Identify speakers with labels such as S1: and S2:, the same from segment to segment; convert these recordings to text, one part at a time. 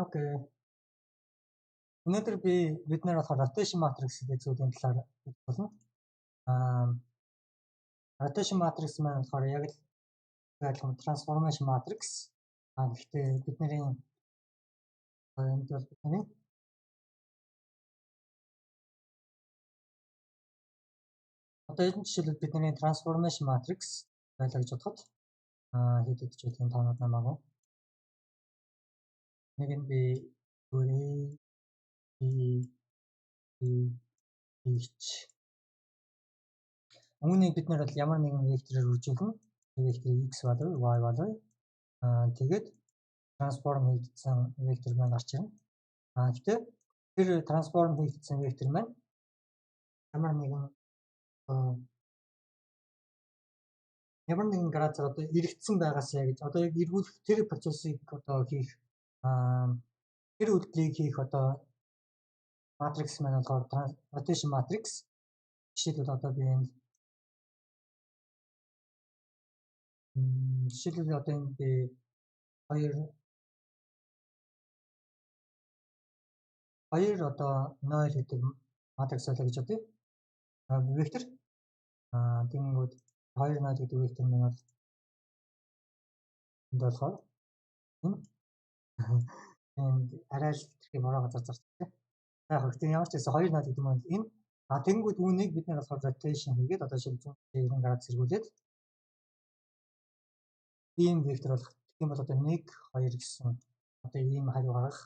S1: Окей. Өнөөдөр бид нэр болохоор rotation matrix гэдэг зүйлийн талаар хэлэх болно. Rotation matrix маань болохоор яг л адилхан transformation matrix. Гэхдээ бидний энд бол бидний одоо энэ жишээлбэл бидний transformation matrix байлаа гэж бодоход хэд ч үеийн тоонууд намаагүй. Нэг нь би Үүнийг бид нар бол ямар нэгэн векторээр үржүүлэн векторыг x болов y болов тэгээд трансформ хийгдсэн вектор маань гарч ирнэ. Гэхдээ тэр трансформ хийгдсэн вектор маань ямар нэгэн градусаар одоо эргэцсэн байгаасаа гэж одоо яг эргүүлэх тэр процессыг одоо хийх тэр үйлдэлийг хийх одоо матрикс маань болохоор rotation matrix. Жишээлбэл одоо би энэ хоёр одоо 0 гэдэг матрикс байлаа гэж бодъё. Вектор тэгэнгүүт 2 0 гэдэг вектор маань бол энд болохоор энд арай л тэрхий бороо газар зарчдаг. Яг гэхдээ ямар ч байсан 2 0 гэдэг маань энэ тэгэнгүүт үүнийг бид нар болохоор rotation хийгээд одоо шил 190 градус эргүүлээд ийм вектор болох. Тийм бол одоо 1 2 гэсэн одоо ийм хариу гаргах.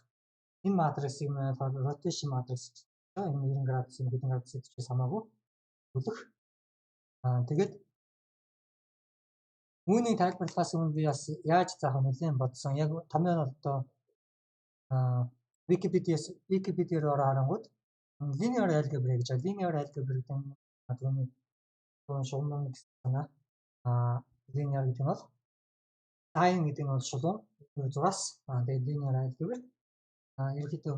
S1: Энэ матриксыг маань rotation matrix энэ 90 градус хэдэн градус гэж хамаагүй үлэх. Тэгээд үүнийг тайлбарлахаас өмнө би бас яаж заах вэ нэлээд бодсон. Яг томьёо нь одоо Википедиар ороод linear algebra гэж linear algebra гэдэг нь шугам гэсэн санаа. Linear гэдэг нь бол sin гэдэг нь бол шулуун 6-аас тэгээд linear algebra. Ерөнхийдөө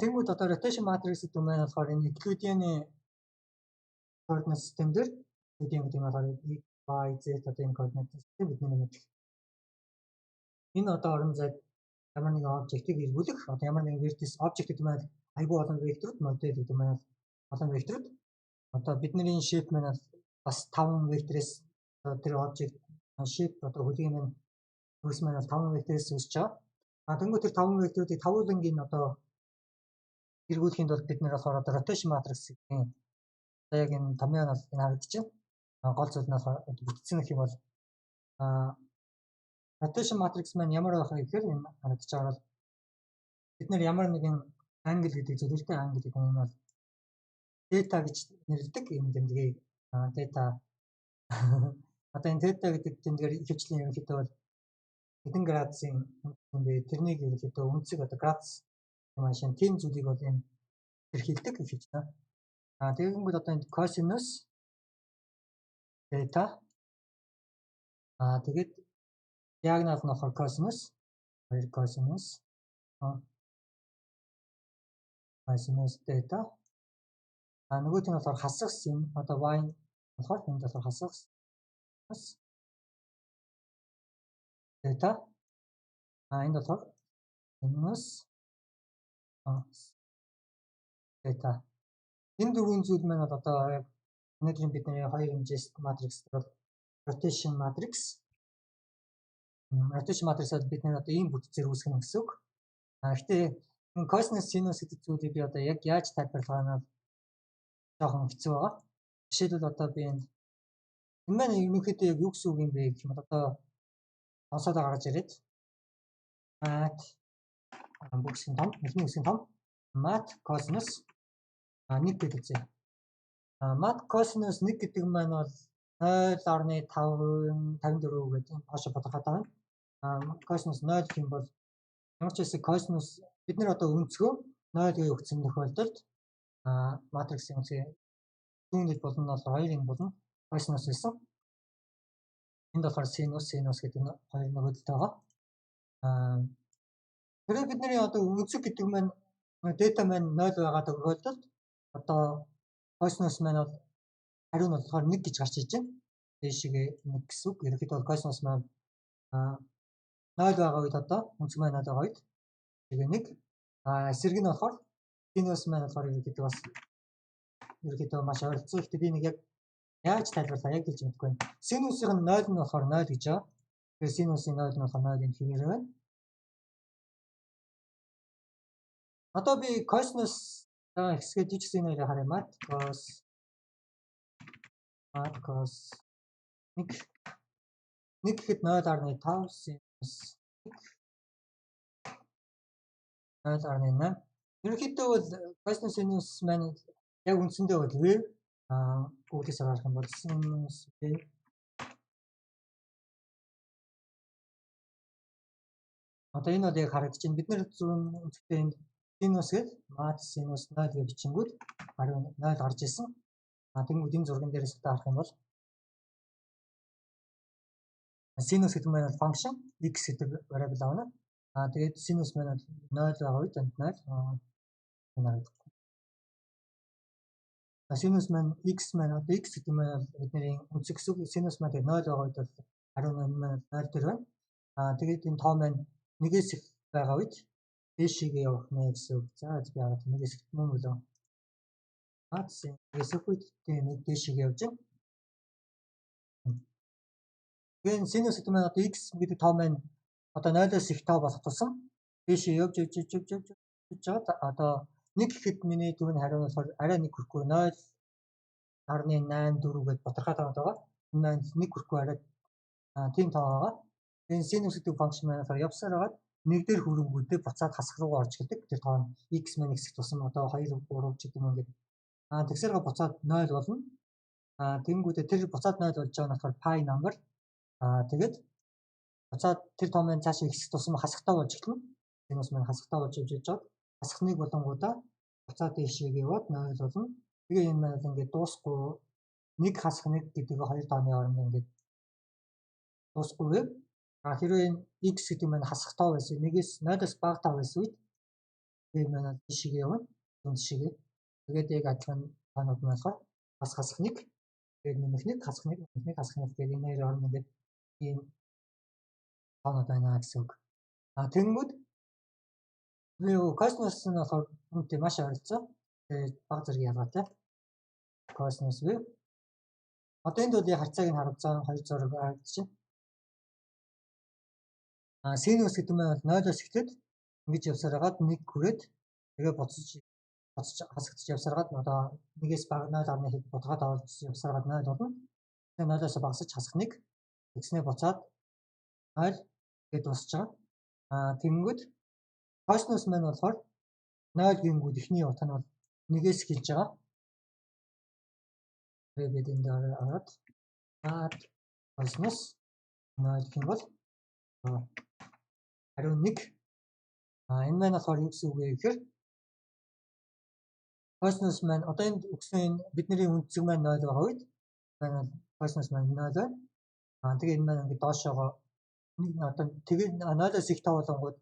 S1: тэнгууд одоо rotation matrix гэдэг нь болохоор энэ Euclidean-ы координат систем дээр Euclidean гэдэг нь болохоор y z одоо энэ координат систем бидний мэдэх. Энэ одоо орон зайд ямар нэгэн объектыг эргүүлэх одоо ямар нэгэн vertex object гэдэг нь айгүй олон векторууд модель гэдэг нь олон векторууд одоо бидний shape маань бас 5 векторээс тэр object shape одоо хөдөлгөөний маань үс маань 5 векторээс үүсэж байгаа. Тэнгуү тэр 5 векторуудыг тавуулангийн одоо эргүүлэхэд бол бид нэр болохоор одоо rotation matrix гэдэг яг энэ томьёо нь энэ харагдчихэв. Гол зүйл нь бүтцэн гэх юм бол rotation matrix маань ямар байх вэ гэхээр энэ харагдаж байгаа бол бид нэр ямар нэгэн англ гэдэг зүйлтэй англ гэдэг нь бол theta гэж нэрлэдэг энэ тэмдгийг theta одоо энэ theta гэдэг тэмдгээр ихэвчлэн ерөнхийдөө бол хэдэн градусын бэ тэрнийг ерөнхийдөө үнцэг одоо градус машин тийм зүйлийг бол энэ хэрхэлдэг ихэвчлэн. Тэгэнгүүт одоо энэ cosinus theta тэгээд диагонал нь болохоор cosinus 2 cosinus theta нөгөөт нь болохоор хасагс юм одоо y болохоор энд болохоор хасагс theta энд болохоор sinus theta энэ дөрвөн зүйл маань одоо яг өнөөдрийн бидний хоёр хэмжээст матрикс бол rotation matrix. Rotation matrix-ад бид нэр одоо ийм бүтцээр үүсгэнэ гэсэн үг. Гэхдээ энэ cosinus sinus гэдэг зүйлийг би одоо яг яаж тайлбарлах нь жоохон хэцүү байгаа. Жишээлбэл одоо би энэ маань ерөнхийдөө яг юу гэсэн үг юм бэ гэх юм бол одоо онцлог гаргаж ирээд mat бүхсэн том эхний хэсгийн том mat cosinus 1 гэдэг зэ. Mat cosinus 1 гэдэг маань бол 0.554 гэдэг хашаа бодоход байна. Cosinus 0 гэх юм бол ямар ч хэсэг cosinus бид нар одоо өнцгөө 0 гэж өгсөн тохиолдолд матриксийн үнцгийн түүнийг болно нь бол 2 болно cosinus гэсэн. Энд болохоор sinus гэдэг нь хоёр нөгөөдөлтэй байгаа. Тэгэхээр бидний одоо үнцэг гэдэг маань дата маань 0 байгаа тохиолдолд одоо cosinus маань бол хариу нь болохоор 1 гэж гарч иж байна. Дэшигээ 1 гэсэн үг. Ерөнхийдөө cosinus маань 0 байгаа үед одоо үнцэг маань 0 байгаа үед Тэгээ нэг эсрэг нь болохоор синус маань болохоор ерөнхийдөө бас ерөнхийдөө маш ойролцоо. Гэхдээ би нэг яг яаж тайлбарлаа яг хэлж мэдэхгүй байна. Синусийн 0 нь болохоор 0 гэж байгаа. Тэгэхээр синусын 0 нь болохоор 0 энэ хэвээр байна. Одоо би косинус хэсгээд жижиг нэрээр харъя. Мат кос 1 гэхэд 0.5 синус 0.8. Ерөнхийдөө бол косинус синус маань яг үндсэндээ бол wave Google-с харах юм бол синус wave одоо энэ бол яг харагдаж байна. Бид нэр зүүн үнэтэй энэ синус гээд мат синус 0 гэж бичингүүд 0 гарч ирсэн. Тэнгүүд энэ зурган дээрээс одоо харах юм бол синус гэдэг маань бол function x гэдэг variable авна. Тэгээд синус маань 0 байгаа үед энд 0 синус маань x маань одоо x гэдэг маань бидний үнцэг гэсэн синус маань 0 байгаа үед бол 18 маань 0 дээр байна. Тэгээд энэ тоо маань нэгээс их байгаа үед дээшээгээ явах нэ гэсэн үг. За би хараад нэгээс их юм болоо. Нэгээс их үед нэг дээшээгээ явж байна. Тэгээд синус гэдэг маань одоо x гэдэг тоо маань одоо 0-оос их тоо болох тусам дээшээ явж байгаа. Одоо 1 гэхэд миний түрүүний хариу болохоор арай нэг хүрэхгүй 0.84 гэдээ тодорхой тоо байгаа. Энэ 1 хүрэхгүй арай тийм тоо байгаа. Энэ синус гэдэг функшн маань явсаар хагаад нэг дээр хөрөнгүүдээ буцаад хасах руу орж ирдэг. Тэр тоо нь x маань x тусам одоо 2 3 ч гэдэг юм ингээд тэгсээрээ буцаад 0 болно. Тэнгүүдээ тэр буцаад 0 болж байгаа нь болохоор pi number. Тэгээд буцаад тэр тоо маань цаашаа x тусам хасахтаа болж эхэлнэ. Синус маань хасахтаа болж иж жаад хасахныг болонгуудаа буцаад дэшег яваад 0 болно. Тэгээ энэ маань ингээд дуусахгүй нэг хасах нэг гэдэг хоёр тооны хооронд ингээд дуусахгүй вэ? Хэрвээ энэ x гэдэг маань хасах тоо байсан нэгээс 0-оос бага тоо байсан үед энэ маань дэшег явна. Энд шигээ. Тэгээд яг адилхан тоонууд нь болохоор хасах нэг тэгээд нэмэх нэг хасах нэг тэгээд энэ хоёр хооронд ингээд ийм тоонууд байна гэсэн үг. Тэнгүүд косинус нь болохоор үнэтэй маш ойролцоо. Тэгээд бага зэрэг ялгаатай. Косинус вэ? Одоо энд бол харьцааг нь харуулсан хоёр зураг харагдаж байна. Синус гэдэг нь 0-оос эхлээд ингэж явсаар хагаад 1 хүрээд тэгээ буцаж хасагдчих явсаар хагаад одоо нэгээс бага 0.1 хэд бодгоод аваад явсаар хагаад 0 болно. Тэгээ 0-оос багасч хасах 1 тэгснээ буцаад 0 гэдээ дуусч байгаа. Тэнгүүд косинус маань болохоор 0 гингүүд эхний утга нь бол 1-ээс эхэлж байгаа. Тэгээд бид энэ дээр аваад косинус 0 гэх юм бол хариу 1. Энэ маань болохоор юу гэсэн үг вэ гэхээр косинус маань одоо энд өгсөн бидний үнцэг маань 0 байгаа үед косинус маань 0 байна. Тэгээ энэ маань ингээд доошоогоо одоо тэгээ 0-оос их тоо болонгууд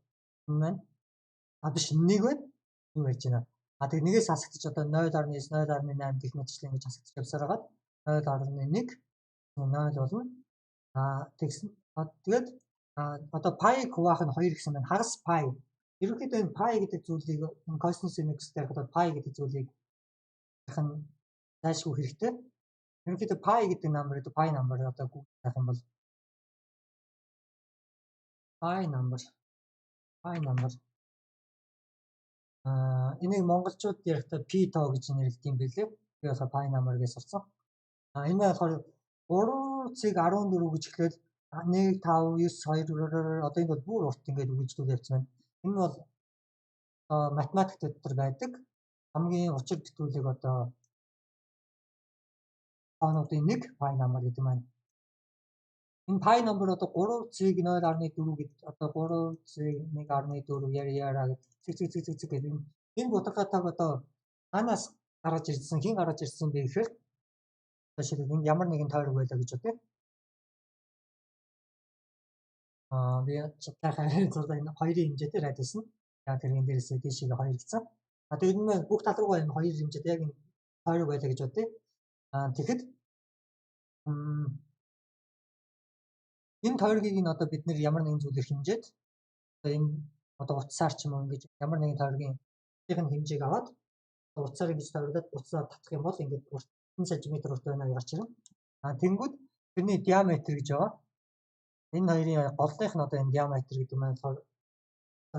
S1: энэ маань биш 1 байна. Юу ярьж байна. Тэгээ нэгээс хасагдчих одоо 0.9 0.8 гэх мэтчлэн ингэж хасагдчих явсаар хагаад 0.1 0 болно. Тэгсэн тэгээд одоо пай хуваах нь 2 гэсэн байна. Хагас пай. Ерөнхийдөө энэ пай гэдэг зүйлийг энэ косинус x-тэй одоо пай гэдэг зүйлийг хэн зайлшгүй хэрэгтэй. Ерөнхийдөө пай гэдэг number одоо гуйх юм бол пай number энийг монголчууд ярихдаа p тоо гэж нэрлэдэг юм билээ. Би болохоор пай number гэж сурсан. Энэ болохоор 3-ыг 14 гэж эхлээл 1 5 9 2 одоо энэ бол бүр урт ингээд үгжлүүд явцсан байна. Энэ бол математик дотор байдаг хамгийн учир бүтүүлэг одоо тоонуудын нэг пай number гэдэг маань. Энэ пай number одоо 3-ыг 0.4 гэдэг одоо 3-ыг 1.4 яараа гэдэг гэдэг энэ бодготойг одоо ханаас гаргаж ирсэн хин гаргаж ирсэн бэ гэхээр жишээлбэл ямар нэгэн тойрог байлаа гэж бодъё. Би чатахаар зурдаг энэ хоёрын хэмжээтэй радиус нь яг тэрэн дээрээс дээшээ 2 гэсэн. Тэгээд энэ бүх тал руугаа энэ хоёр хэмжээтэй яг энэ тойрог байлаа гэж бодъё. Тэгэхэд энэ тойргийг нь одоо бид нэр ямар нэгэн зүйлээр хэмжээд одоо энэ одоо утсаар ч юм уу ингэж ямар нэгэн тойргийн хэмжээг аваад утсаар ингэж тойруулаад утсаа татах юм бол ингэж 1 см урт байна гэж гарч ирнэ. Тэнгүүд тэрний диаметр гэж байгаа. Энэ хоёрын голлынх нь одоо энэ диаметр гэдэг маань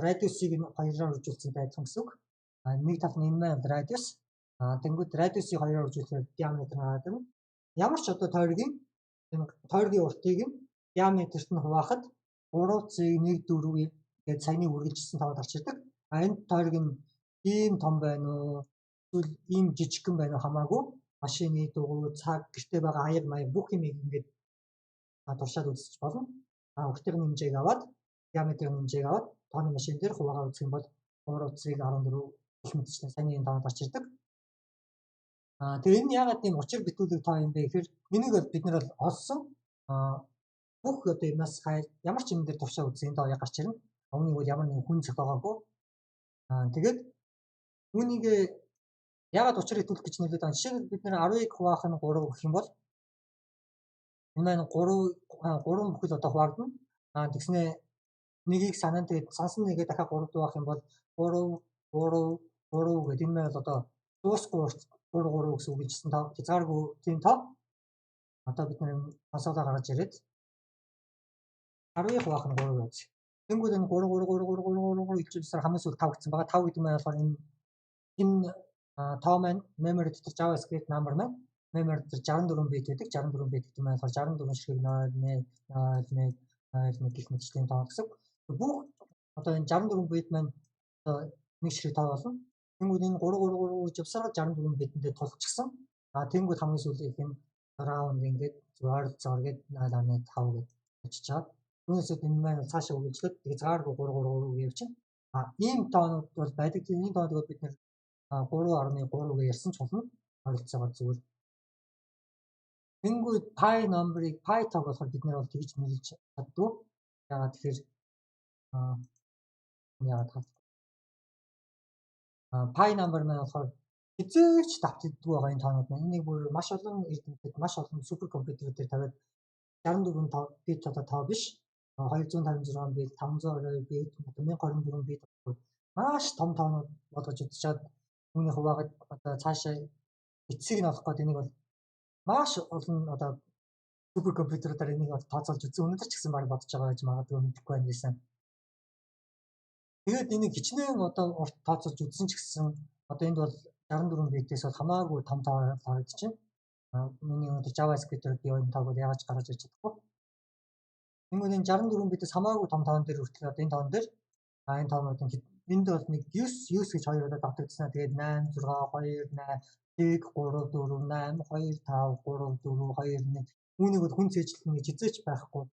S1: радиусыг нь хоёроор үржүүлсэн байсан гэсэн үг. Нэг тал нь энэ маань радиус. Тэнгүүд радиусыг хоёроор үржүүлэхээр диаметр гараад ирнэ. Ямар ч одоо тойргийн энэ тойргийн уртыг нь диаметрт нь хуваахад 3,1,4 гэж саяны үргэлжилсэн тавд гарч ирдэг. Энэ тойрог нь ийм том байна уу? Эсвэл ийм жижигхэн байна уу хамаагүй машины дугуй, цаг, гэртээ байгаа аяг маяг бүх юм ингээд туршаад үзэж болно. Уртын хэмжээг аваад, диаметрын хэмжээг аваад тооны машин дээр хуваагаа үзэх юм бол 3,14 гэх мэтчлэн саяны энэ тавд гарч ирдэг. Тэгээ энэ яагаад тийм учир битүүлэг тоо юм бэ гэхээр энийг бол бид нэр олсон бүх одоо юмнаас ямар ч юм дээр туршаа үзсэн энэ тоо гарч ирнэ. Үүнийг бол ямар нэгэн хүн зохиогоогүй. Тэгээд үүнийг яагаад учир битүүлэг гэж нэрлэдэг вэ? Жишээлбэл бид нэр 10-ыг хуваах нь 3 гэх юм бол энэ маань 3 бүхэл одоо хуваагдана. Тэгснээ нэгийг санаа тэгээд сансан нэгээ дахиад 3 дуугах юм бол 3 гэдэг энэ маань бол одоо дуусгүй 3 гэсэн үг гэсэн тоо хязгааргүй тийм тоо. Одоо бид нэр консолоо гаргаж ирээд 10-ыг хуваах нь 3 байж. Тэнгүүд энэ 3 илчилсээр хамгийн сүүл 5 гэсэн байгаа. 5 гэдэг нь болохоор энэ тоо маань memory дотор JavaScript number маань memory дотор 64 bit байдаг. 64 bit гэдэг нь болохоор 64 ширхэг 0,1,0,1,0,1 гэх мэтчлийн тоо гэсэн. Бүх одоо энэ 64 bit маань одоо нэг ширхэг тоо болно. Тэнгүүд энэ 3 гэж явсараа 64 битэндээ тулчихсан. Тэнгүүд хамгийн сүүл их юм round ингээд ойролцоогоор гээд 0.5 гэж очиж чаад. Түүнээсээ энэ маань цаашаа үргэлжлээд тэгээ зааргүй 3 явчихна. Ийм тоонууд бол байдаг. Энэ тооныг бид нэр 3.3 гэж ярьсан ч болно. Ойролцоогоор зүгээр. Тэнгүүд pi number-ыг pi тоог болохоор бид нэр бол тэгж нэрлэж чаддгүй. Яагаад тэгэхээр pi number маань болохоор хизээч давтдаггүй байгаа энэ тоонууд маань. Энийг бүр маш олон эрдэмтэд маш олон суперкомпьютерээр тавиад 64 бит одоо тоо биш. 256 бит, 520 бит, 1024 бит маш том тоонууд болгож үзчихад үүний хуваагаад одоо цаашаа эцсийг нь олох гээд энийг бол маш олон одоо суперкомпьютерээр энийг бол тооцоолж үзсэн. Өнөөдөр ч гэсэн баг бодож байгаа гэж магадгүй мэдэхгүй байна гэсэн. Тэгээд энийг хичнээн одоо урт тооцоолж үзсэн ч гэсэн одоо энд бол 64 битээс бол хамаагүй том тоо харагдчихэв. Миний өнөөдөр JavaScript-ээр би энэ тоог бол яаж гаргаж ирж чадахгүй. Тэнгүүд энэ 64 битээс хамаагүй том тоон дээр хүртэл одоо энэ тоон дээр энэ тоонуудын энд бол нэг 9 гэж хоёр удаа давтагдсан. Тэгээд 8 6 2 8 1 3 4 8 2 5 3 4 2 1 үүнийг бол хүн цээжлэх нэг хизээч байхгүй.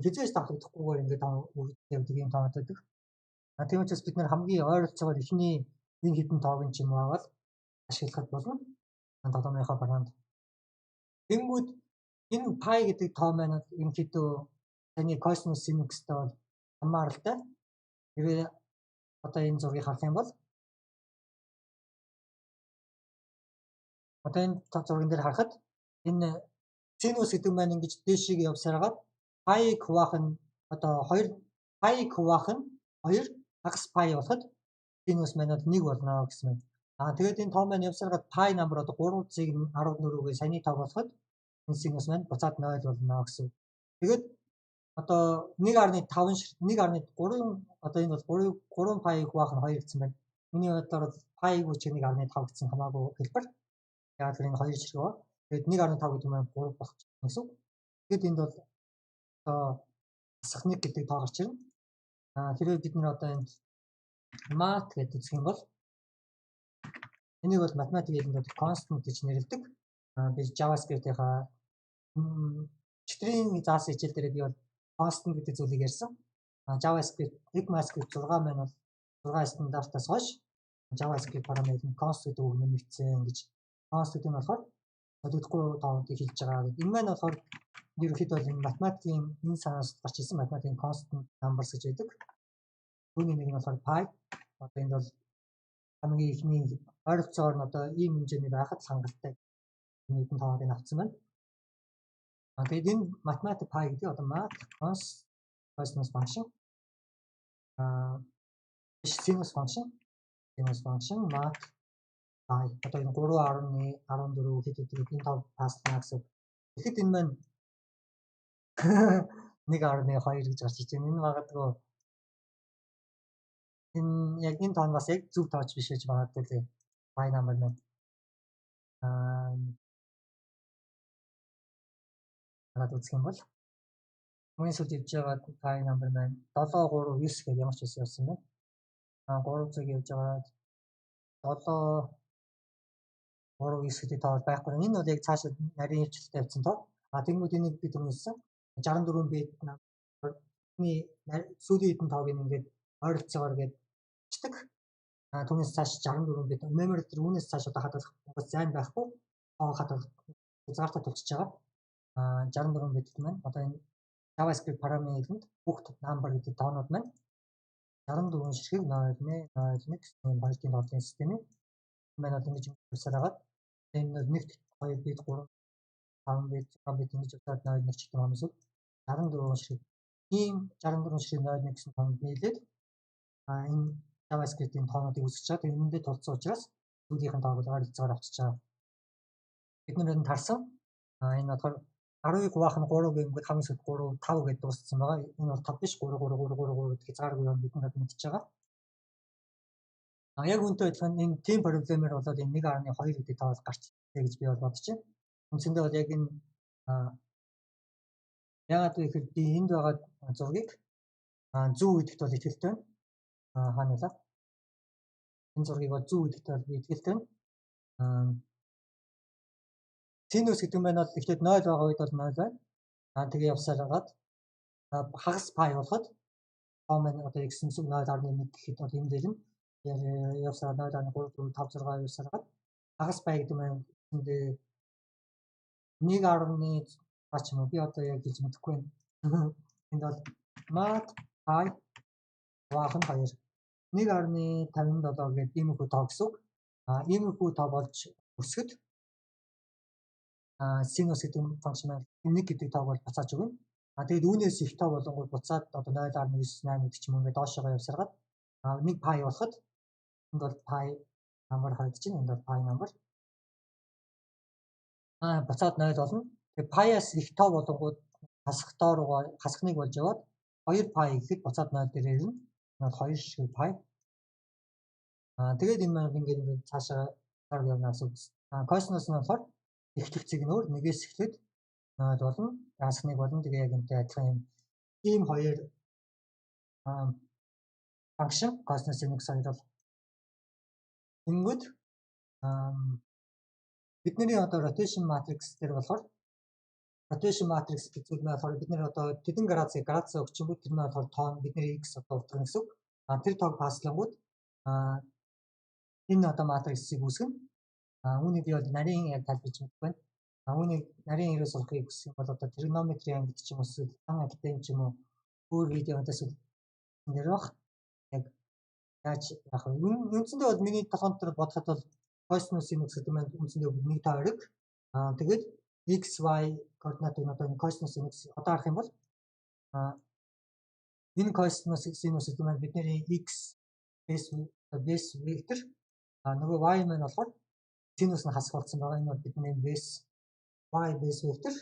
S1: Хизээч давтагдахгүйгээр ингээд явдаг юм тоонод байдаг. Тийм учраас бид нэр хамгийн ойролцоогоор эхний энэ хідэн тоог нь ч юм аваад ашиглах болно. Тоглоомынхаа програмд. Тэнгүүд энэ pi гэдэг тоо маань ерөнхийдөө таны Cosmos Linux-тэй бол хамааралтай. Тэгээ одоо энэ зургийг харах юм бол одоо энэ зурган дээр харахад энэ Sinus гэдэг маань ингэж дээшийг явсараад pi-г хуваах нь одоо 2 pi-г хуваах нь 2 хагас pi болоход Sinus маань 1 болно гэсэн юм. Тэгээд энэ тоо маань явсараад pi number одоо 3,14-гээ саяны тоо болоход энэ Sinus маань буцаад 0 болно гэсэн. Тэгээд одоо 1.5 1.3 одоо энэ бол 3 pi хуваах нь 2 гэсэн байна. Миний бодлоор pi-г үуч 1.5 гэсэн хамаагүй хэлбэр. Яг тэр энэ 2 ширхэг ба. Тэгээд 1.5 гэдэг нь 3 болох гэсэн. Тэгээд энд бол одоо асах 1 гэдэг тоо гарч ирнэ. Тэрээр бид нэр одоо энд math гэдэг үзэх юм бол энийг бол математикийн хэлэнд constant гэж нэрлэдэг. Би JavaScript-ийнхаа читрийн заасан хичээл дээр би бол constant гэдэг зүйлийг ярьсан. JavaScript, ECMAScript 6 маань бол 6 стандартаас хойш JavaScript параметр нь const гэдэг үг нэмэгдсэн гэж. Const гэдэг нь болохоор тодогдохгүй тоонуудыг хэлж байгаа гэдэг. Энэ маань болохоор ерөнхийдөө энэ математикийн энэ санаас гарч ирсэн математикийн constant numbers гэж байдаг. Түүний нэг нь болохоор pi. Одоо энд бол хамгийн ихний ойролцоогоор нь одоо ийм хэмжээний байхад хангалттай нэгэн тооныг авсан байна. Тэгээд энэ mathematic pi гэдэг одоо math cos function биш sinus function mat pi. Одоо энэ 3.14 хэд гэдэг энэ 5 паслна гэсэн. Тэгэхэд энэ маань 1.2 гэж гарч иж байна. Энэ магадгүй энэ яг энэ тоон бас яг зөв тоож биш гэж магадгүй лээ. Pi number маань хараад үзэх юм бол мөн сүлд явж байгаа pi number маань 739 гэж ямар ч байсан явсан байна. 3 цаг явж байгаа 7 3 9 гэдэг тоо байхгүй. Энэ бол яг цаашаа нарийн хвчлэлтэй явсан тоо. Тэнгүүд энийг бид түрүүлсэн 64 бит намны сүүлийн хэдэн тоог ингээд ойролцоогоор гээд чдаг. Түүнээс цааш 64 бит memory дээр үүнээс цааш одоо хадгалах зайн байхгүй. Тоо хадгалах хязгаартай тулчж байгаа. 64 бит маань одоо энэ JavaScript параметрт бүх number гэдэг тоонууд маань 64 ширхэг 0.01 гэсэн баярын тоолын системийг маань бол ингэж хэлсээр байгаа. Энэ нэгт 2 бит 3 5 бит 6 бит ингэж удаад 0.1 ч гэдэг юм эсвэл 64 ширхэг ийм 64 ширхэг 0.1 гэсэн тоонд нийлээд энэ JavaScript-ийн тоонуудыг үүсгэж байгаа. Тэгээд энэндээ тулцсан учраас сүүлийнхэн тоог ойролцоогоор авчиж байгаа. Бид нэр тарсан. Энэ болохоор 10-ыг хуваах нь 3 гэнгүүт хамгийн сүүлд 3 5 гэдээ дууссан байгаа. Энэ бол 5 биш 3 3 3 3 3 гэх хязгааргүй юм бид нар мэдчихэж байгаа. Яг үнтэй адилхан энэ team проблемээр болоод энэ 1.2 гэдэг тоол гарч ирээ гэж би бол бодож байна. Үндсэндээ бол яг энэ яагаад вэ гэхээр би энд байгаа зургийг зөв гэдэгт бол итгэлтэй байна. Хаана вэ? Энэ зургийг бол зөв гэдэгт бол би итгэлтэй байна. Sinus гэдэг нь бол ихтэй 0 байгаа үед бол 0 байна. Тэгээ явсаар хагаад хагас pi болоход тоо маань одоо x нь 0.1 гэхэд бол энэ дээр нь явсаар 0.345 явсаар хагаад хагас pi гэдэг маань эндээ 1.1 ч юм уу би одоо яг хэлж мэдэхгүй байна. Энд бол mat pi ваахан 2 1.57 гэдэг иймэрхүү тоо гэсэн үг. Иймэрхүү тоо болж өсгөд sinus гэдэг функцийн маань 1 гэдэг тоог бол буцааж өгнө. Тэгээд үүнээс их тоо болонгууд буцаад одоо 0.98 гэдэг ч юм ингээд доошоо явсараад 1 pi болоход энд бол pi number харагдаж байна. Энд бол pi number буцаад 0 болно. Тэгээд pi-аас их тоо болонгууд хасахныг болж яваад 2 pi гэхэд буцаад 0 дээр ирнэ. Энэ 2 ширхэг pi. Тэгээд энэ маань ингээд цаашаа явна гэсэн үг. Cosinus нь болохоор эхлэх цэг нь өөр нэгээс эхлээд 0 болно. Хасахныг болно. Тэгээ яг энтэй адилхан ийм хоёр function cosinus нэг хоёр бол ингэнгүүт бидний одоо rotation matrix дээр болохоор rotation matrix гэдэг нь болохоор бид нэр одоо тэдэн градусаа өгчөнгүүт тэр нь болохоор тоон бидний x одоо утгах гэсэн үг. Тэр тоог паслангууд энэ одоо матриксыг үүсгэн. Үүнийг би бол нарийн яг тайлбарч мэдэх байна. Үүнийг нарийн хэрэгс олохыг хүсэх юм бол одоо trigonometry ангид ч юм уу эсвэл академи ч юм уу өөр видеонаас нэр бах яг яаж яах вэ? Үндсэндээ бол миний толгойн дотор бодоход бол cosinus sinus гэдэг маань үндсэндээ нэг тойрог. Тэгээд x y координатыг одоо энэ cosinus sinus одоо харах юм бол энэ cosinus sinus гэдэг маань бидний x base vector нөгөө y маань болохоор sinus нь хасах болсон байгаа. Энэ бол бидний base y base vector.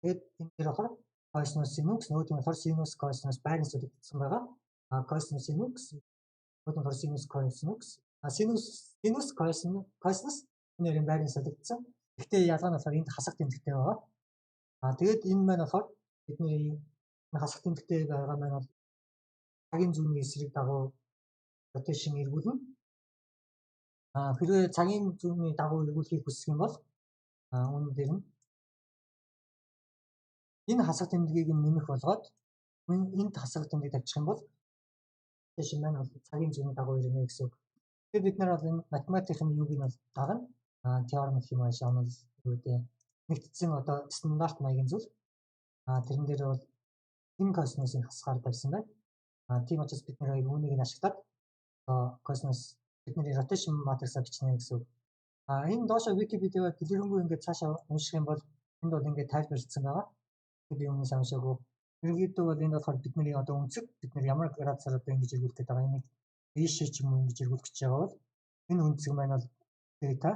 S1: Тэгээд энэ дээр болохоор cosinus sinus нөгөөд нь болохоор sinus cosinus байрны зүгтсэн байгаа. Cosinus sinus нөгөөд нь болохоор sinus cosinus sinus cosinus нэрийн байрны зүгтсэн. Гэхдээ ялгаа нь болохоор энд хасах тэмдэгтэй байгаа. Тэгээд энэ маань болохоор бидний хасах тэмдэгтэй байгаа маань бол цагийн зүүнний эсрэг дагуу rotation эргүүлнэ. Хэрвээ цагийн зүүнний дагуу эргүүлэхийг хүсэх юм бол үүн дээр нь энэ хасах тэмдгийг нэмэх болгоод энд хасах тэмдэг тавьчих юм бол rotation маань бол цагийн зүүнний дагуу ирнэ гэсэн үг. Тэгээд бид нар бол энэ математикийн юуг нь бол дагна. Теорем гэх юм ааш онол үүдээ нэгдсэн одоо стандарт маягийн зүйл. Тэрэн дээр бол энэ cosinus-ыг хасгаар тавьсан байна. Тийм учраас бид нэр үүнийг нь ашиглаад cosinus бидний rotation matrix-а бичнэ гэсэн үг. Энэ доошо Википедиа дэлгэрэнгүй ингээд цаашаа унших юм бол энд бол ингээд тайлбарлагдсан байгаа. Би өмнө санашаагүй. Ерөнхийдөө бол энэ болохоор бидний одоо үнцэг бид нар ямар градусаар одоо ингэж эргүүлэх гэдэг байгаа. Энийг ийшээ ч юм уу ингэж эргүүлэх гэж байгаа бол энэ үнцэг маань бол theta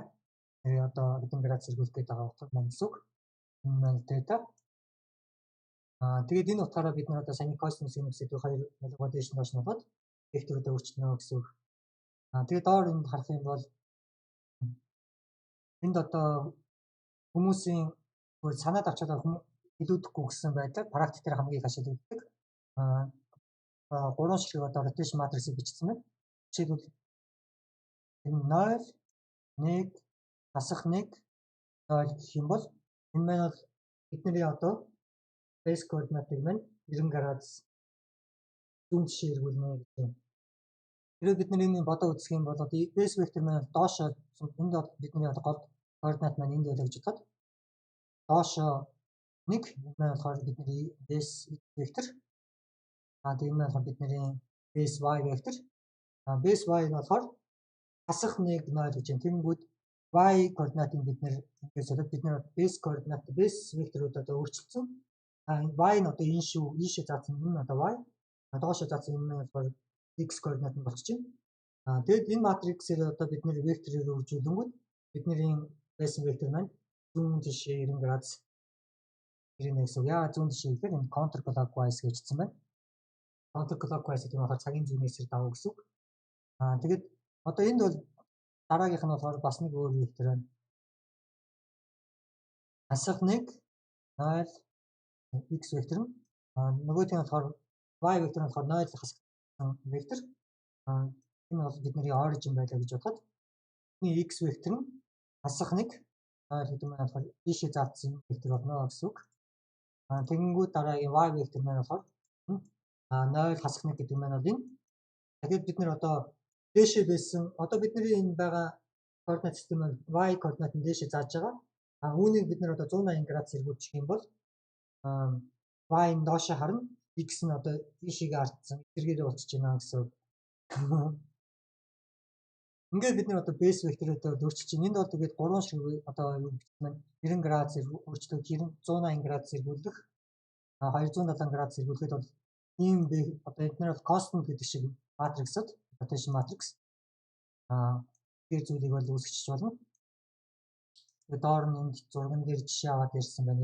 S1: одоо хэдэн градус эргүүлэх гээд байгаа утга маань гэсэн үг. Энэ маань theta. Тэгээд энэ утгаараа бид нар одоо саяны косинус синусыг хоёр ялгаа дээш нь доош нь болоод векторуудаа өөрчилнө гэсэн үг. Тэгээд доор энд харах юм бол энд одоо хүмүүсийн санаад авчаад илүүдэхгүй гэсэн байдлаар практик дээр хамгийн их ашиглагддаг. 3 ширхэг одоо rotation matrix-ийг бичсэн байна. Жишээлбэл энэ 0 1 хасах 1 0 гэх юм бол энэ маань бол бидний одоо base coordinate-ыг маань 90 градус зүүн тишээ эргүүлнэ гэж байна. Хэрвээ бид энэ бодоо үзэх юм бол base vector маань доошоо энд бидний одоо гол координат маань энд байлаа гэж бодоход доошоо 1 энэ маань болохоор бидний base vector. Тэгээд энэ маань болохоор бидний base y vector. Base y нь болохоор хасах 1 0 гэж байна. Тэнгүүд y координатыг бид нэр ингээс болоод бид нэр base координат base vector-ууд одоо өөрчилсөн. Y нь одоо энэ шүү ийшээ заасан энэ одоо y. Доошоо заасан энэ нь болохоор x координат нь болчихно. Тэгээд энэ матриксээр одоо бид нэр векторыг үржүүлэнгүүт бидний base vector маань зүүн тишээ 90 градус ирнэ гэсэн. Яагаад зүүн тишээ гэхээр энэ counterclockwise гэжсэн байна. Counterclockwise гэдэг нь болохоор цагийн зүүнээс давуу гэсэн. Тэгээд одоо энд бол дараагийнх нь болохоор бас нэг өөр вектор байна. Хасах 1 0 x вектор нь нөгөөдийн болохоор y вектор нь болохоор 0 хасах вектор. Энэ бол бидний origin байлаа гэж бодоход энэ x вектор нь хасах 1 0 гэдэг нь болохоор ийшээ заасан вектор болно гэсэн үг. Тэгэнгүүт дараагийн y вектор маань болохоор 0 хасах 1 гэдэг маань бол энэ. Тэгэхээр бид нэр одоо дээшээ байсан одоо бидний энэ байгаа координат систем нь y координат нь дээшээ зааж байгаа. Үүнийг бид нэр одоо 180 градус эргүүлчих юм бол y нь доошоо харна, x нь одоо ийшээгээ ардсан эргээрээ уучж байна гэсэн. Ингээд бид нэр одоо base vector-уудаа өөрчилж байна. Энд бол тэгээд 3 ширхэг одоо юу бичсэн байна? 90 градус өөрчлөлт 180 градус эргүүлэх 270 градус эргүүлэхэд бол ийм одоо эдгээр бол constant гэдэг шиг матриксууд rotation matrix тэр зүйлийг бол үүсгэж болно. Тэгээд доор нь энд зурган дээр жишээ аваад ярьсан байна.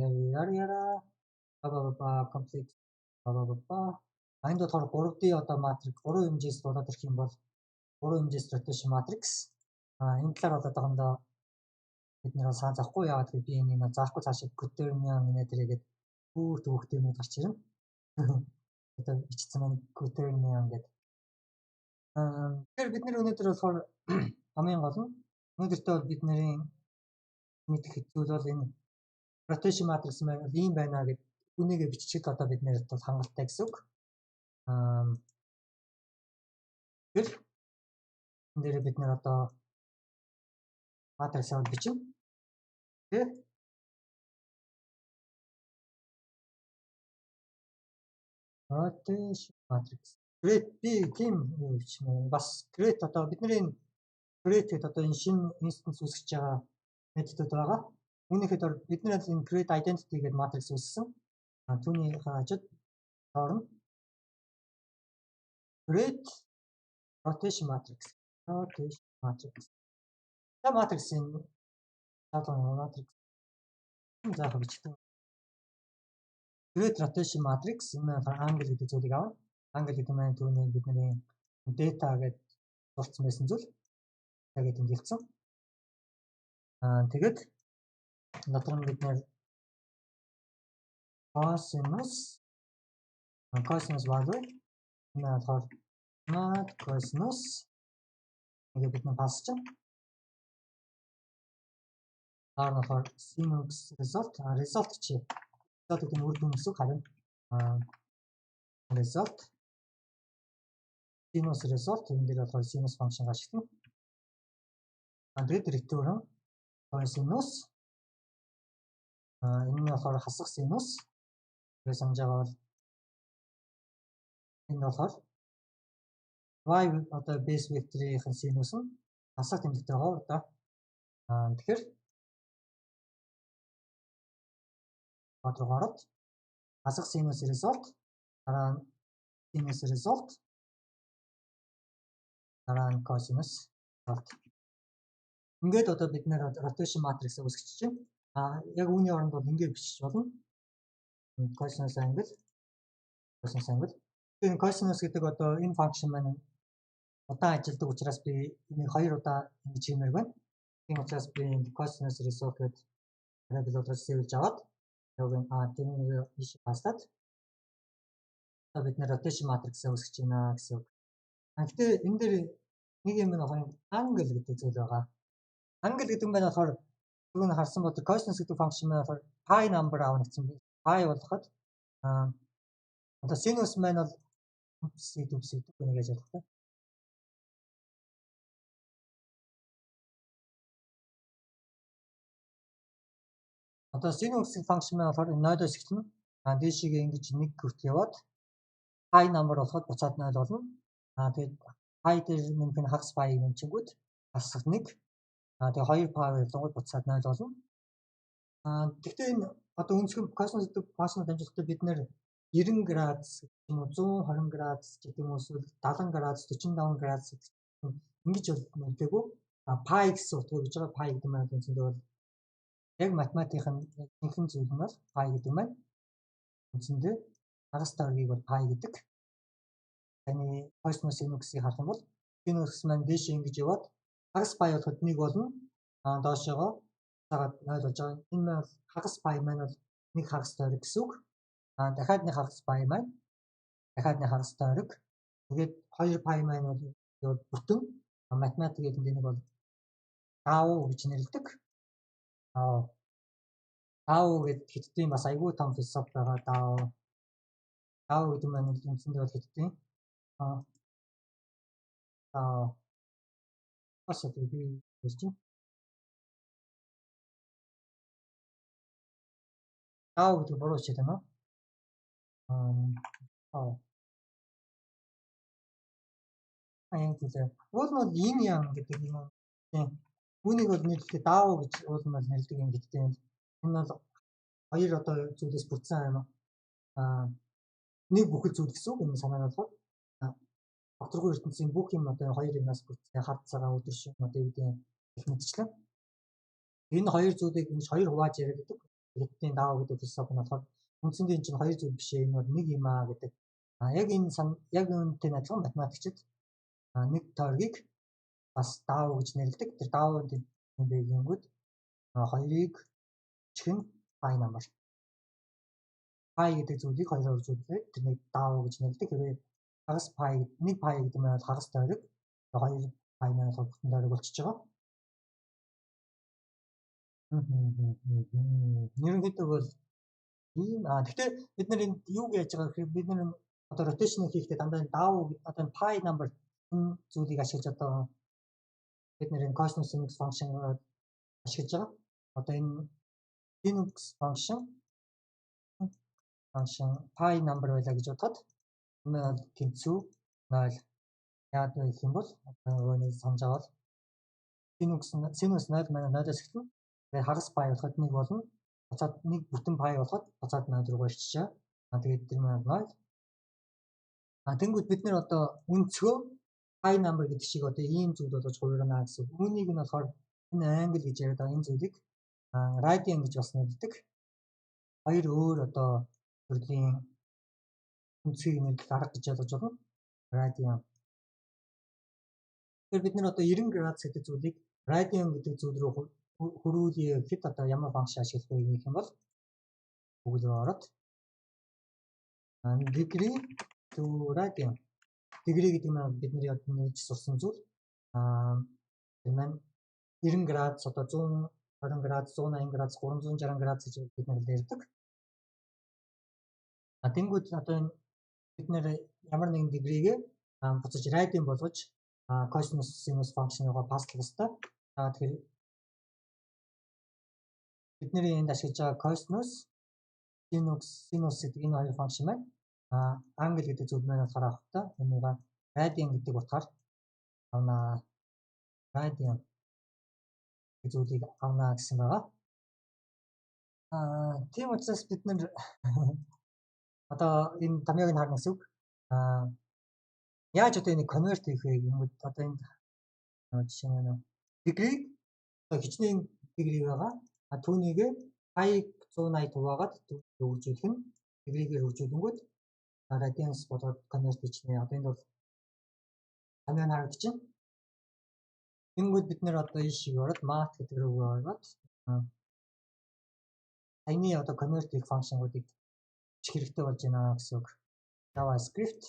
S1: Яра комплекс энд болохоор 3D одоо матрик 3 хэмжээс болоод ирэх юм бол 3 хэмжээс rotation matrix энэ талаар бол одоохондоо бид нэр сайн заахгүй яагаад гэвэл би энэ заахгүй цаашаа Quaternion гэдэг хүүхдээ мэд гарч ирнэ. Одоо бичсэн маань Quaternion гэдэг. Тэгэхээр бид нэр өнөөдөр болохоор хамгийн гол нь өнөөдөртөө бол бидний мэдэх зүйл бол энэ rotation matrix маань ийм байна гэдэг үнэгээ биччихэл одоо бид нэр бол хангалттай гэсэн үг. Тэгэхээр энэ дээр бид нэр одоо матриксаа бичнэ. Тэг. Rotation matrix. Create би тийм бичмээ. Бас create одоо бидний create гэдэг одоо энэ шинэ instance үүсгэж байгаа методууд байгаа. Үүнийхэд бид нар энэ create identity гэдэг матрикс үүсгэсэн. Түүний хажууд орно. Create rotation matrix. Rotation matrix. За матриксын матрикс заах бичдэг. Create rotation matrix энэ angle гэдэг зүйлийг авна. Angle гэдэг нь түүний бидний data гэдэг сурцсан байсан зүйл. Тэгээд энд хэлсэн. Тэгээд дотор нь бид нэр cosinus value энэ болохоор not cosinus ингээд бид нар пасч чинь. Дараа нь болохоор sinus result чи result гэдэг нь үр дүн гэсэн харин result sinus result энэ дээр болохоор sinus function ашиглана. Тэгээд return cosinus энэ нь болохоор хасах sinus гэж санаж байгаа бол энэ болохоор y одоо base vector-ийн sinus нь хасах тэмдэгтэй хоо одоо тэгэхээр бодлогоорот хасах sinus result дараа sinus result дараа нь cosinus авт. Ингээд одоо бид нэр rotation matrix үүсгэж чинь яг үүний оронд бол ингээд бичиж болно. Cosinus angle cosinus angle. Тэгэхээр cosinus гэдэг одоо энэ function маань удаан ажилладаг учраас би энийг 2 удаа ингэж хиймээр байна. Тийм учраас би cosinus resolve гэдэг variable-оор сэвэлж аваад яг тийм нэг биш пастад одоо бид нэр rotation matrix үүсгэж байна гэсэн үг. Гэхдээ энэ дээр нэг юм нөхөр angle гэдэг зүйл байгаа. Angle гэдэг нь болохоор түрүүн харсан бол cosinus гэдэг function маань болохоор pi number аав гэсэн би. Pi болоход одоо sinus маань бол үпс нэг яаж ярих вэ? Одоо sinus function маань болохоор 0-оос эхэлнэ. Дээшигээ ингэж нэг хүрт яваад pi number болоход буцаад 0 болно. Тэгээд pi дээр нэмэх нь хагас pi нэмчингүүд хасах 1. Тэгээ 2 pi болгоод буцаад 0 болно. Гэхдээ энэ одоо өнцгөн cosinus гэдэг function дамжуулахдаа бид нэр 90 градус гэх юм уу 120 градус гэдэг юм уу эсвэл 70 градус 45 градус ингэж бол мэдээгүй pi гэсэн утгаар гэж байгаа pi гэдэг маань үндсэндээ бол яг математикийн ихэнх зүйл нь бол pi гэдэг маань үндсэндээ хагас тойргийг бол pi гэдэг. Таны cosinus sinus-ийг харах юм бол sinus маань дээш ингэж яваад хагас pi болоход 1 болно. Доошоогоо цагаад 0 болж байгаа. Энэ маань хагас pi маань бол нэг хагас тойрог гэсэн үг. Дахиад нэг хагас pi маань дахиад нэг хагас тойрог. Тэгээд 2 pi маань бол бүтэн математикийн нэг бол tau гэж нэрлэдэг. Tau гэдэг хэдтийн бас айгүй том философи байгаа. Tau гэдэг маань үндсэндээ бол хэдтийн бас одоо би хэлж байна. Tau гэдэг буруу хичээд байна. Уул нь бол yin yang гэдэг юм уу? Тийм. Үүнийг бол нэрлэхдээ дао гэж уул нь бол нэрлэдэг юм гэдэгтэй. Энэ бол хоёр одоо зүйлээс бүтсэн юм. Нэг бүхэл зүйл гэсэн үг энэ санаа нь болохоор доторгүй ертөнцийн бүх юм одоо хоёр юмнаас бүтсэн хад цагаан өдөр шиг одоо юу гэдэг их мэдчлэн. Энэ хоёр зүйлийг ингэж хоёр хувааж яриад гэдэг. Хэдтийн дао гэдэг философи нь болохоор үндсэндээ энэ чинь хоёр зүйл биш ээ. Энэ бол нэг юм гэдэг. Яг энэ яг үүнтэй адилхан математикчид нэг тойргийг бас дао гэж нэрлэдэг. Тэр даонд юм бэгингүүд хоёрыг чихэн pi number. Pi гэдэг зүйлийг хоёроор үзүүлээд тэрнийг дао гэж нэрлэдэг. Тэгэхээр хагас pi нэг pi гэдэг нь хагас тойрог. Хоёр pi маань бүтэн тойрог болчихж байгаа. Ерөнхийдөө бол ийм гэхдээ бид нар энэ юуг яаж байгаа гэхээр бид нар одоо rotation хийхдээ дандаа дао одоо pi number энэ зүйлийг ашиглаж одоо бид нэр cosinus sinus function ашиглаж байгаа. Одоо энэ sinus function pi number байлаа гэж бодоход энэ тэнцүү 0 яад вэ гэх юм бол одоо өөрөөр санаж аваад sinus 0 манай 0-оос эхэлнэ. Тэгээ хагас pi болоход 1 болно. Буцаад нэг бүтэн pi болоход буцаад 0 руу ирчихээ. Тэгээд тэр маань 0. Тэнгүүд бид нэр одоо өнцгөө pi number гэдэг шиг одоо ийм зүйл болгож хувирна гэсэн. Үүнийг нь болохоор энэ англ гэж яриад байгаа энэ зүйлийг radian гэж бас нэрлэдэг. Хоёр өөр одоо төрлийн үнцгийг нэрлэх арга гэж ойлгож байна. Radian. Тэгэхээр бид нэр одоо 90 градус гэдэг зүйлийг radian гэдэг зүйл рүү хөрүүлээ гэхэд одоо ямар функшн ашиглах вэ гэх юм бол Google руу ороод degree to radian. Degree гэдэг нь бидний одоо нэрж сурсан зүйл. Тэр маань 90 градус одоо 120 градус, 180 градус, 360 градус гэж бид нэр ярьдаг. Тэнгүүд одоо энэ бид нэр ямар нэгэн degree-гээ буцаж radian болгож cosinus sinus function-ыг паслах ёстой. Тэгэхээр бидний энд ашиглаж байгаа cosinus sinus гэдэг энэ хоёр функшн маань angle гэдэг зүйл маань болохоор авахта энийг radian гэдэг утгаар авна. Radian гэдэг зүйлийг авна гэсэн байгаа. Тийм учраас бид нэр одоо энэ томьёог нь харна гэсэн үг. Яаж одоо энийг convert хийх вэ гэмэд одоо энд жишээ нь degree одоо хичнээн degree байгаа. Түүнийг pi-г 180 хуваагаад хөгжүүлэх нь degree-гээр хөгжүүлэнгүүт radians болоод convert хийчихнэ. Одоо энд бол камер харагдчихна. Тэнгүүд бид нэр одоо ийш шиг ороод math гэдэг рүү ороод саяны одоо convert хийх функшнгуудыг чих хэрэгтэй болж байна гэсэн үг. JavaScript,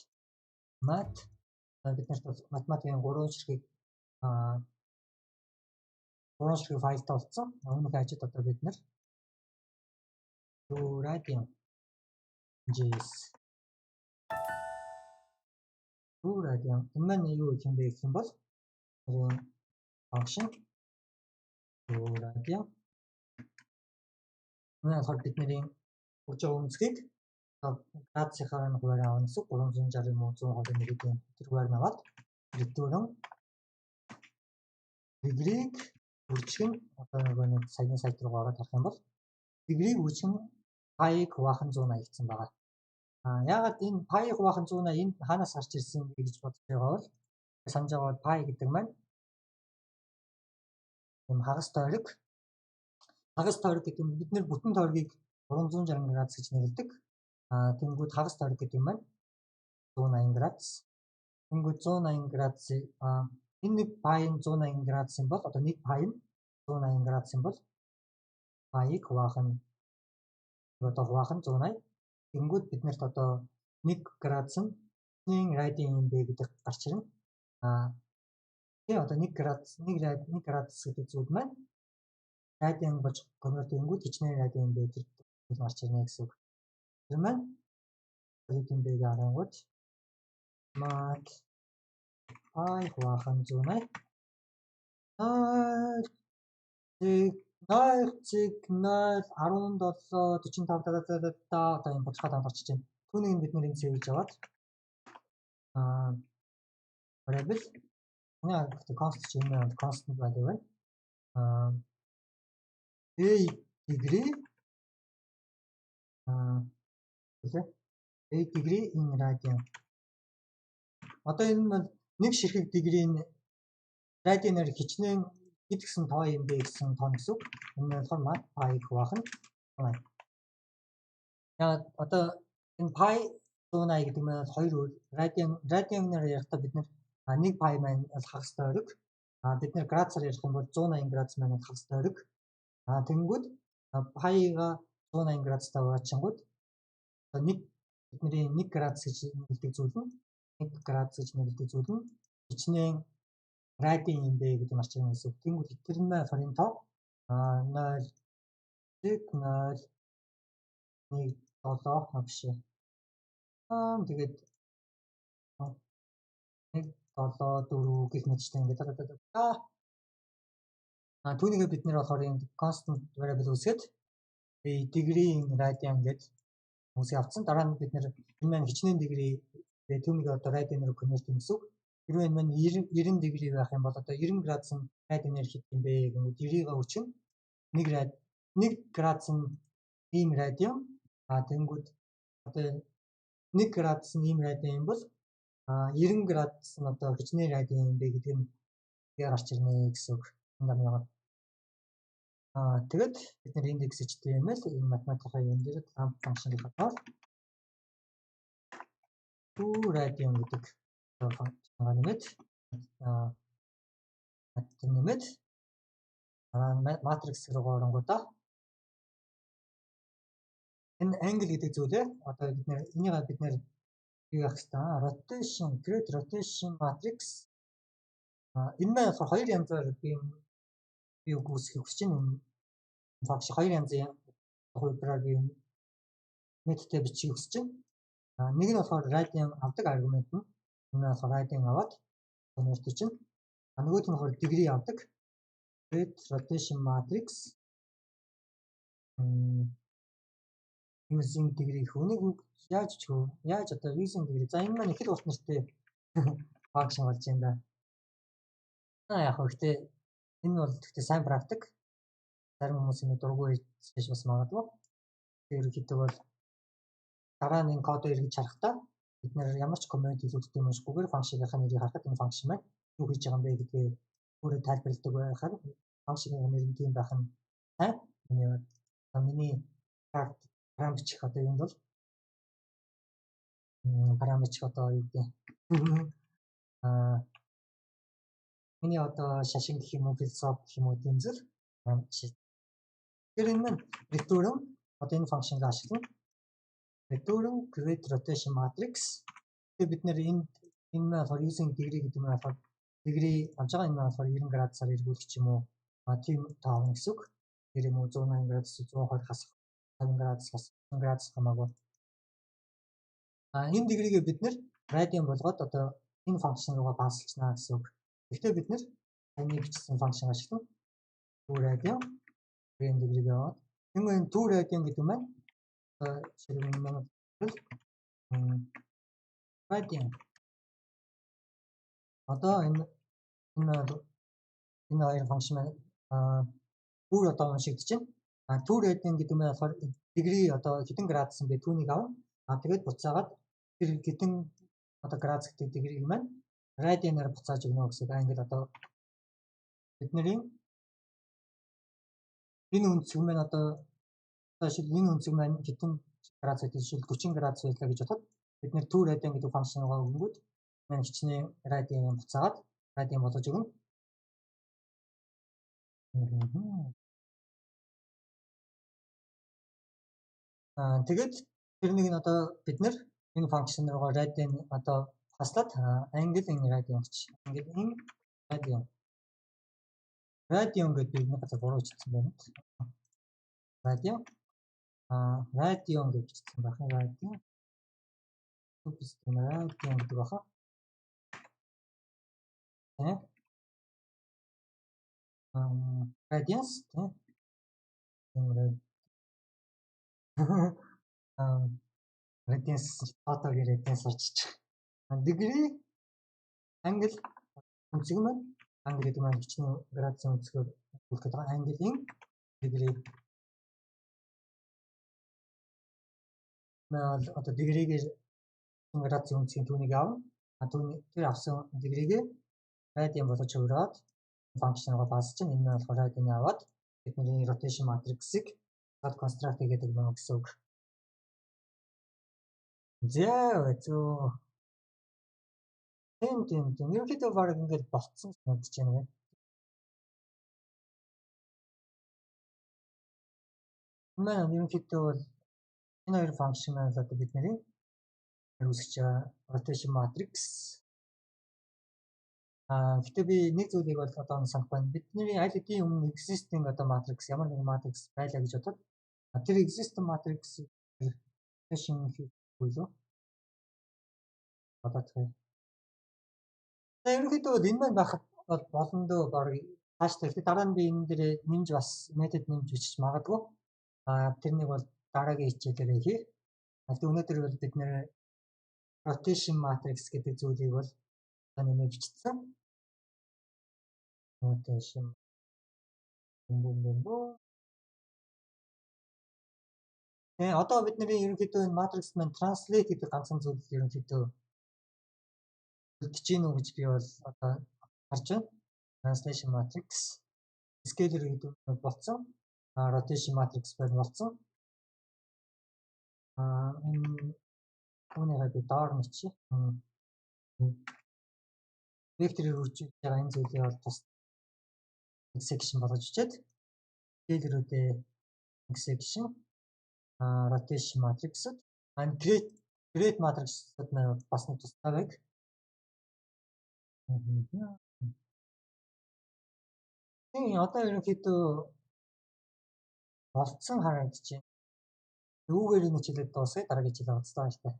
S1: math бид нарт бол математикийн 3 ширхэг файлтай болсон. Өмнөх ажид одоо бид нар Radian.js Radian энэ маань юу гэх юм бэ гэх юм бол энэ function Radian энэ болохоор бидний үрж байгаа үнцгийг градусаар нь хуваарь авах гэсэн 360 юм уу 120 нэгдийн тэр хуваарь наваад return degree үржих нь одоо нэг саяны сайт руу ороод харах юм бол degree үржих нь pi-г хуваах 180 гэсэн байгаа. Яагаад энэ pi-г хуваах 180 энэ хаанаас гарч ирсэн бэ гэж бодож байгаа бол санаж байгаа pi гэдэг маань юм хагас тойрог гэдэг нь бид нэр бүтэн тойргийг 360 градус гэж нэрлэдэг. Тэнгүүд хагас тойрог гэдэг юм маань 180 градус. Тэнгүүд 180 градусыг энэ нэг pi-н 180 градус юм бол одоо нэг pi-н 180 градус юм бол pi-г хуваах нь 180. Тэнгүүд биднэрт одоо 1 градус нь 1 радиан юм бэ гэдэг гарч ирнэ. Тэгээ одоо 1 градус гэдэг зүйл маань радиан болж конверт хийнгүүт хичнээн радиан юм бэ тэр гарч ирнэ гэсэн үг. Тэр маань радиан бэ гарангууд мат pi хуваах нь 180. Цэг 0.1745 одоо энэ бодгоход хамтарч байна. Түүнийг бид нэр сэвэж аваад variable нэг const ч юм уу constant value байна. Degree degree in radian. Одоо энэ маань нэг ширхэг degree-ийн радианаар хичнээн хэд гэсэн тоо юм бэ гэсэн тоо гэсэн үг. Энэ болохоор mat pi-г хуваах нь 180. Яа одоо энэ pi 180 гэдэг нь хоёр радианаар ярихдаа бид нэг pi маань хагас тойрог. Бид нэр градусаар ярих юм бол 180 градус маань хагас тойрог. Тэнгүүд pi-га 180 градустай хуваачингууд нэг бидний 1 градус гэж нэрлэдэг зүйл нь 1 градус гэж нэрлэдэг зүйл нь хичнээн радиан юм бэ гэдэг нь арчирна гэсэн үг. Тэнгүүд тэр нь фарын тоо 0.017 биш. Тэгээд 174 гэх мэтчтэй ингээд түүнийг бид нэр болохоор энэ constant variable үсгээд degree-ийн radian гэдэг үсгээ авцсан. Дараа нь бид нэр энэ маань хичнээн degree түүнийг одоо radian-аар convert хийх гэсэн үг. Хэрвээ энэ маань 90 degree байх юм бол одоо 90 градус нь radian-аар хэд юм бэ гэмээр degree-га үржих нь 1 градус нь ийм радиан. Тэнгүүд одоо 1 градус нь ийм радиан юм бол 90 градус нь одоо хичнээн радиан юм бэ гэдэг нь гарч ирнэ гэсэн үг. Тэгээд бид нэр индекс HTML энэ математикийн юм дээр функшныг хадгалаад radian гэдэг функцийг нэмээд матрикс руу оронгуудаа энэ angle гэдэг зүйлээ одоо бид нэр юу яах вэ? Create rotation matrix. Энэ маань хоёр янзаар би юу үүсгэх гэж байна. Функшн хоёр янзын хувьдраар би методтэй бичих гэж байна. Нэг нь болохоор radian авдаг аргумент нь энэ болохоор radian аваад convert чинь. Нөгөөх нь болохоор degree авдаг. Create rotation matrix using degree хүнийг яаж одоо using degree за энэ маань их л урт нэртэй функшн болж байна да. Яг гэхдээ энэ бол гэхдээ сайн практик. Зарим хүмүүсийн дургүй хийж бас магадгүй. Ерөнхийдөө бол дараа нь энэ кодыг эргэж харахтаа бид нэр ямар ч коммент илүүддэг юм шиггээр функшныхаа нэрийг харахад энэ функшн маань юу хийж байгаа юм бэ гэдгийг өөрөө тайлбарладаг байхаар функшны нэр нь тийм байх нь сайн. Миний параметр одоо юм бол параметр одоо юу гэдэг миний одоо шашин гэх юм уу философи гэх юм уу тийм зүйл. Тэр энэ return одоо энэ функшныг ашиглан return create rotation matrix. Тэгээд бид нэр энэ болохоор using degree гэдэг нь болохоор degree авч байгаа энэ болохоор 90 градусаар эргүүлэх юм уу тийм таавна гэсэн үг. Тэр юм уу 180 градус 120 хасах 50 градус хасах 100 градус хамаагүй. Энэ degree-гээ бид нэр радиан болгоод одоо энэ функшн руугаа паслчнаа гэсэн үг. Гэхдээ бид нэр энэ бичсэн функшн ашиглан 2 радиан энэ degree-гээ аваад энэ 2 радиан гэдэг нь радиан одоо энэ хоёр функшн маань бүр одоо уншигдэж байна. 2 радиан гэдэг нь болохоор degree одоо хэдэн градус юм бэ түүнийг авна. Тэгээд буцаагаад тэр хэдэн одоо градус гэдэг degree маань радианаар буцааж өгнө гэсэн үг. Англи одоо бидний энэ үнцэг маань одоо энэ үнцэг маань хэдэн градус гэдэг жишээл 40 градус байлаа гэж бодоход бид нэр 2 радиан гэдэг функшн руугаа өгөнгүүт маань хичнээн радиан буцаагаад радиан болгож өгнө. Тэгээд тэрнийг нь одоо бид нэр энэ функшн руугаа радиан одоо хаслаад англи энэ радиан гэж англи энэ радиан гэдэг нэг газар буруу бичсэн байна. Радиан радиан гэж бичсэн байна. Радиан радиан гэдэг баха. Радианс радианс фото радианс орчиж. Degree англи үнцэг маань англи гэдэг маань хичнээн градусын үнцгээр үлдэх байгаа. Английн degree одоо degree-гээр градусын үнцгийн түүнийг авна. Тэр авсан degree-гээ радиан болгож өгрөөд функшнгаа пасч чинь энэ нь болохоор радианы аваад бидний rotation matrix-ийг construct хийгээд өгнө гэсэн үг. Зөө. Тийм. Ерөнхийдөө баг ингээд болцсон санагдаж байна. Манай ерөнхийдөө бол энэ хоёр функшн маань одоо бидний үүсгэж байгаа rotation matrix. Гэтэ би нэг зүйлийг бол одоо санах байна. Бидний аль хэдийн өмнө existing одоо matrix ямар нэгэн matrix байлаа гэж бодоход тэр existing matrix rotation хийхгүй л бодож байна. Ерөнхийдөө энэ маань байхад бол боломдоо баг хааштай. Дараа нь би энэ дээр нэмж бас метод нэмж бичиж магадгүй. Тэрнийг бол дараагийн хичээлээр хийх. Тэгээд өнөөдөр бол бид нэр rotation matrix гэдэг зүйлийг бол нэмж бичсэн. Rotation одоо бидний ерөнхийдөө энэ matrix маань translate гэдэг ганцхан зүйл ерөнхийдөө үлдэж гин үү гэж би бол одоо харж байна. Translation matrix scalar гэдэг нь болцсон. Rotation matrix байна болцсон. Энэ түүнийгээ би доор нь чи. Векторыг үржиж байгаа энэ зүйлийг бол тус section болгож бичээд scalar-үүдээ section rotation matrix-д create matrix-д бас нэг тустай байг. Одоо ерөнхийдөө болцсон харагдаж байна. Юугээр нэг хилээд дуусгая дараагийн хичээл уулзлаа шүү дээ.